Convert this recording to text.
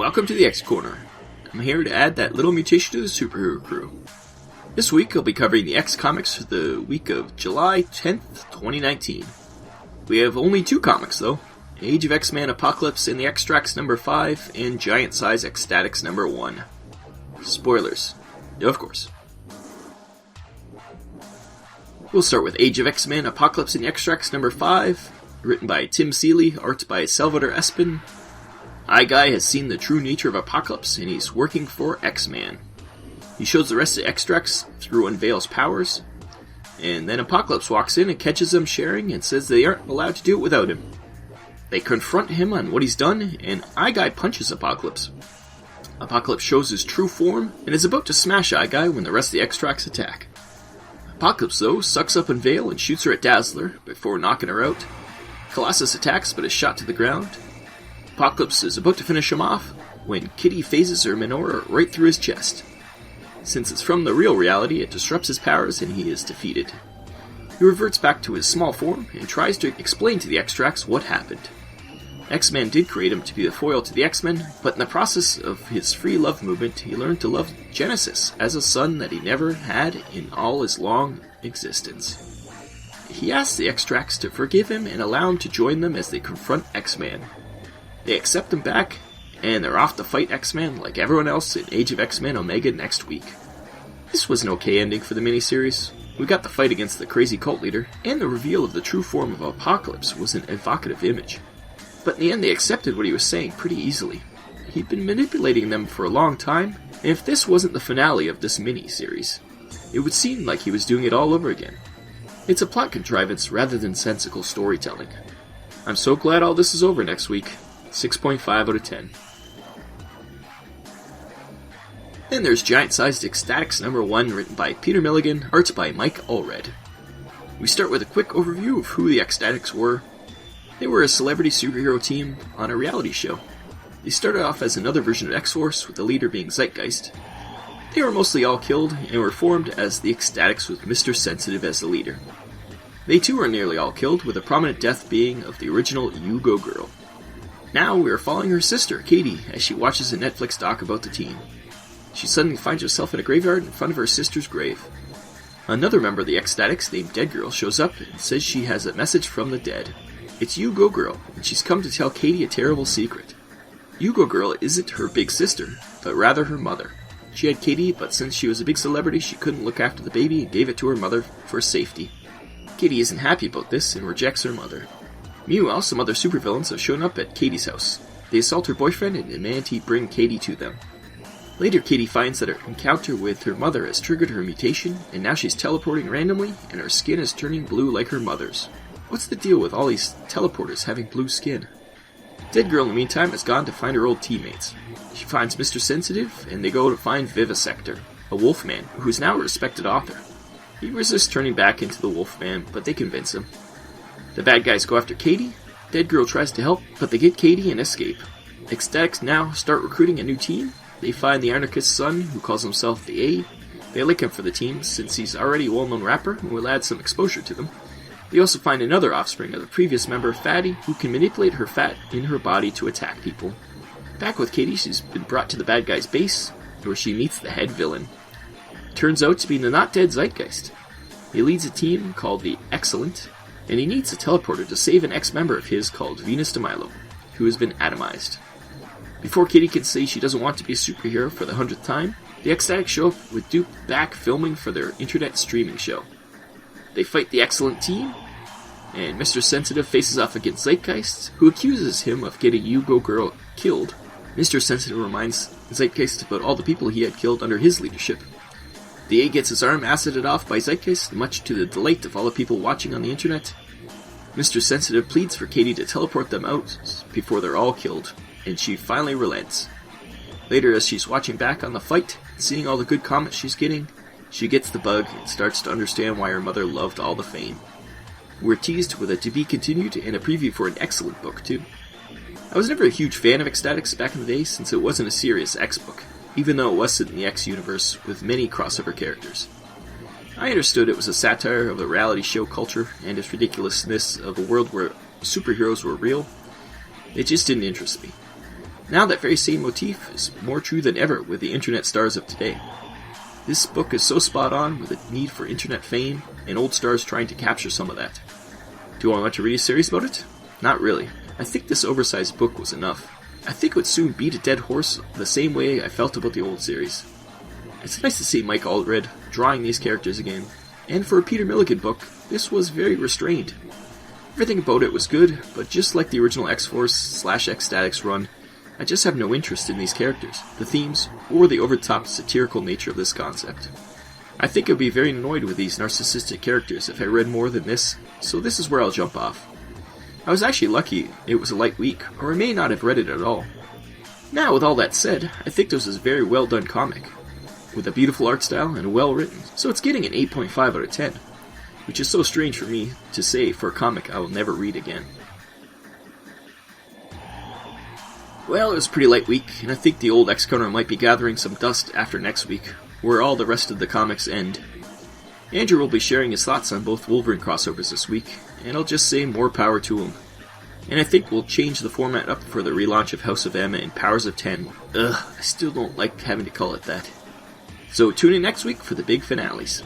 Welcome to the X Corner. I'm here to add that little mutation to the SuperHeroCrew. This week I'll be covering the X comics for the week of July 10th, 2019. We have only two comics though, Age of XMan Apocalypse and the X-Tracts number 5 and Giant Size X-Statix number 1. Spoilers. Of course. We'll start with Age of XMan Apocalypse and the X-Tracts number 5, written by Tim Seeley, art by Salvador Espin. Guy has seen the true nature of Apocalypse, and he's working for X-Man. He shows the rest of X-Tracts through Unveil's powers, and then Apocalypse walks in and catches them sharing and says they aren't allowed to do it without him. They confront him on what he's done, and Guy punches Apocalypse. Apocalypse shows his true form, and is about to smash Guy when the rest of the X-Tracts attack. Apocalypse, though, sucks up Unveil and shoots her at Dazzler before knocking her out. Colossus attacks but is shot to the ground. Apocalypse is about to finish him off when Kitty phases her menorah right through his chest. Since it's from the real reality, it disrupts his powers and he is defeated. He reverts back to his small form and tries to explain to the X-Tracts what happened. X-Man did create him to be the foil to the X-Men, but in the process of his free love movement, he learned to love Genesis as a son that he never had in all his long existence. He asks the X-Tracts to forgive him and allow him to join them as they confront X-Man. They accept him back, and they're off to fight X-Man like everyone else in Age of X-Man Omega next week. This was an okay ending for the miniseries. We got the fight against the crazy cult leader, and the reveal of the true form of Apocalypse was an evocative image. But in the end they accepted what he was saying pretty easily. He'd been manipulating them for a long time, and if this wasn't the finale of this miniseries, it would seem like he was doing it all over again. It's a plot contrivance rather than sensical storytelling. I'm so glad all this is over next week. 6.5 out of 10. Then there's Giant Sized X-Statix number 1, written by Peter Milligan, art by Mike Allred. We start with a quick overview of who the X-Statix were. They were a celebrity superhero team on a reality show. They started off as another version of X-Force, with the leader being Zeitgeist. They were mostly all killed, and were formed as the X-Statix with Mr. Sensitive as the leader. They too were nearly all killed, with a prominent death being of the original You Go Girl. Now we are following her sister, Katie, as she watches a Netflix doc about the team. She suddenly finds herself in a graveyard in front of her sister's grave. Another member of the X-Statix named Dead Girl shows up and says she has a message from the dead. It's You Go Girl, and she's come to tell Katie a terrible secret. You Go Girl isn't her big sister, but rather her mother. She had Katie, but since she was a big celebrity, she couldn't look after the baby and gave it to her mother for safety. Katie isn't happy about this and rejects her mother. Meanwhile, some other supervillains have shown up at Katie's house. They assault her boyfriend and demand he bring Katie to them. Later, Katie finds that her encounter with her mother has triggered her mutation, and now she's teleporting randomly, and her skin is turning blue like her mother's. What's the deal with all these teleporters having blue skin? Dead Girl, in the meantime, has gone to find her old teammates. She finds Mr. Sensitive, and they go to find Vivisector, a wolfman, who's now a respected author. He resists turning back into the wolfman, but they convince him. The bad guys go after Katie. Dead Girl tries to help, but they get Katie and escape. X-Statix now start recruiting a new team. They find the anarchist's son, who calls himself the A. They like him for the team, since he's already a well-known rapper, who will add some exposure to them. They also find another offspring of the previous member, Fatty, who can manipulate her fat in her body to attack people. Back with Katie, she's been brought to the bad guy's base, where she meets the head villain. Turns out to be the not-dead Zeitgeist. He leads a team called the Excellent, and he needs a teleporter to save an ex-member of his called Venus de Milo, who has been atomized. Before Kitty can say she doesn't want to be a superhero for the 100th time, the X-Statix show up with Duke back filming for their internet streaming show. They fight the Excellent team, and Mr. Sensitive faces off against Zeitgeist, who accuses him of getting You Go Girl killed. Mr. Sensitive reminds Zeitgeist about all the people he had killed under his leadership. The A gets his arm acided off by Zeitgeist, much to the delight of all the people watching on the internet. Mr. Sensitive pleads for Katie to teleport them out before they're all killed, and she finally relents. Later, as she's watching back on the fight, seeing all the good comments she's getting, she gets the bug and starts to understand why her mother loved all the fame. We're teased with a to be continued and a preview for an Excellent book too. I was never a huge fan of X-Statix back in the day, since it wasn't a serious X book, even though it was set in the X universe with many crossover characters. I understood it was a satire of the reality show culture and its ridiculousness of a world where superheroes were real. It just didn't interest me. Now that very same motif is more true than ever with the internet stars of today. This book is so spot on with a need for internet fame and old stars trying to capture some of that. Do I want to read a series about it? Not really. I think this oversized book was enough. I think it would soon beat a dead horse the same way I felt about the old series. It's nice to see Mike Allred drawing these characters again, and for a Peter Milligan book, this was very restrained. Everything about it was good, but just like the original X-Force/X-Statix run, I just have no interest in these characters, the themes, or the over-the-top satirical nature of this concept. I think I would be very annoyed with these narcissistic characters if I read more than this, so this is where I'll jump off. I was actually lucky it was a light week, or I may not have read it at all. Now, with all that said, I think this is a very well done comic, with a beautiful art style and well written, so it's getting an 8.5 out of 10, which is so strange for me to say for a comic I will never read again. Well, it was a pretty light week, and I think the old X-Counter might be gathering some dust after next week, where all the rest of the comics end. Andrew will be sharing his thoughts on both Wolverine crossovers this week, and I'll just say more power to him. And I think we'll change the format up for the relaunch of House of M and Powers of 10. I still don't like having to call it that. So tune in next week for the big finales.